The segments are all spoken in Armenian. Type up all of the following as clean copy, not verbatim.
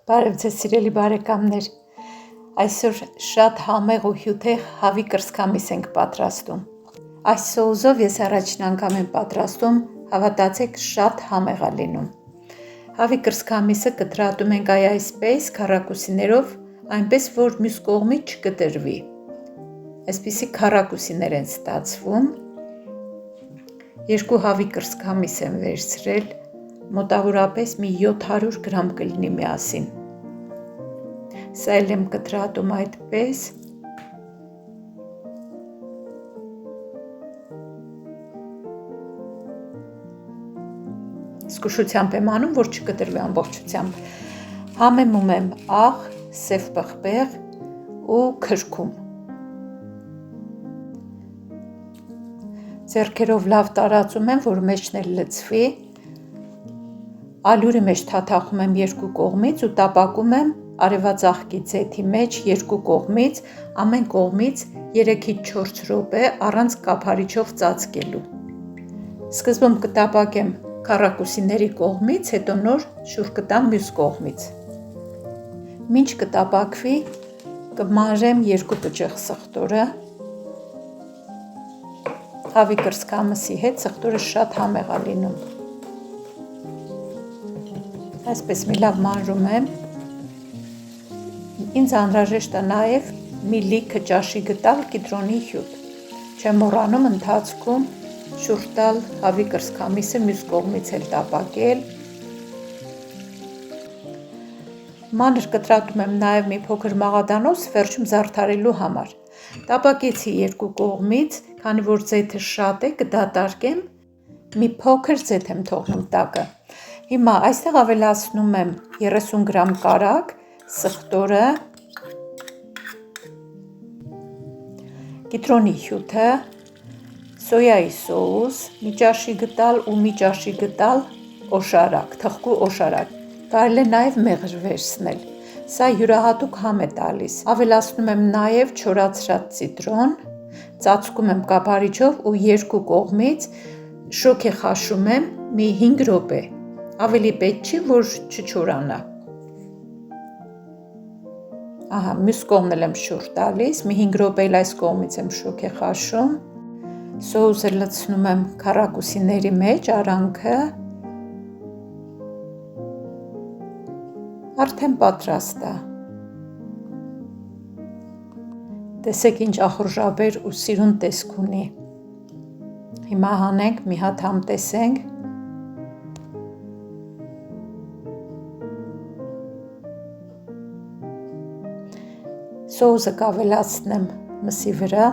Բարև ձեզ սիրելի բարեկամներ, այսօր շատ համեղ ու հյութեղ հավի կրծքամիս ենք պատրաստում։ Այս սոուսով ես առաջին անգամ եմ պատրաստում, հավատացեք շատ համեղ է լինում։ Հավի կրծքամիսը կտրատում ենք այսպես քառակուսիներով, այնպես որ մյուս կողմից չկտրվի։ Այսպիսի քառակուսիներ են ստացվում։ Երկու հավի կրծքամիս եմ վերցրել, մոտավորապես մի 700 գրամ կլինի միասին։ Սա էլ եմ կտրատում այդպես։ Զգուշությամբ եմ անում, որ չկտրվի ամբողջությամբ։ Համեմում եմ աղ, սև պղպեղ ու քրքում։ Ձեռքերով լավ տարածում եմ, որ մեջն էլ լցվի։ Ալյուրի մեջ թաթախում եմ երկու կողմից ու տապակում եմ արևածաղկի ձեթի մեջ երկու կողմից, ամեն կողմից 3-ից 4 րոպե առանց կափարիչով ծածկելու։ Սկզբում կտապակեմ քառակուսիների կողմից, հետո նոր շուռ կտամ մյուս կողմից։ Մինչ կտապակվի, կմանրեմ 2 պճեղ սխտորը։ Հավի կրծքամսի հետ սխտորը շատ համեղ է լինում։ Այսպես մի լավ մանրում եմ։ Ինձ անհրաժեշտ է նաև մի լիքը ճաշի գտալ կիտրոնի հյութ։ Չեմ մոռանում ընթացքում շուռ տալ հավի կրծքամիսը մյուս կողմից էլ տապակել։ Մանր կտրատում եմ նաև մի փոքր մաղադանոց վերջում զարդարելու համար։ Տապակեցի երկու կողմից, քանի որ ձեթը շատ է, կդատարկեմ, մի փոքր ձեթ եմ թողնում տակը։ Հիմա այստեղ ավելացնում եմ 30 գրամ կարագ, սխտորը, կիտրոնի հյութը, սոյայի սոուս, մի ճաշի գտալ ու մի ճաշի գտալ օշարակ, թխկու օշարակ, կարելի է նաև մեղր վերցնել, սա յուրահատուկ համ է տալիս։ Ավելացնում եմ նաև չորացրած ցիտրոն, ծածկում եմ կափարիչով ու երկու կողմից շոգ խաշում եմ մի 5 րոպե, ավելի պետք չի, որ չչորանա։ Ահա, մյուս կողմն եմ շուռ տալիս, մի 5 րոպե էլ այս կողմից եմ շոգ խաշում, սոուսը լցնում եմ քառակուսիների մեջ, արանքը, արդեն պատրաստ է։ Տեսեք ինչ ախորժաբեր ու սիրուն տեսք ունի։ Հիմա հանենք, մի հատ համտեսենք։ Սոուսը կավելացնեմ մսի վրա։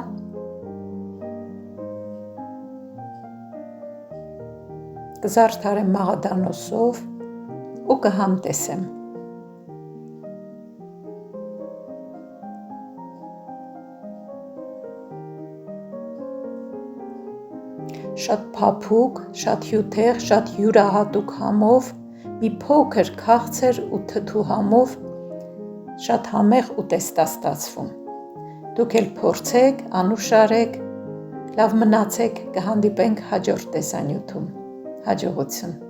Կզարդարեմ մաղադանոսով ու կհամտեսեմ։ Շատ փափուկ, շատ հյութեղ, շատ յուրահատուկ համով, մի փոքր քաղցր ու թթու համով, շատ համեղ ուտեստ է ստացվում։ Դուք էլ փորձեք, անուշ արեք, լավ մնացեք, կհանդիպենք հաջորդ տեսանյութում։ Հաջողություն։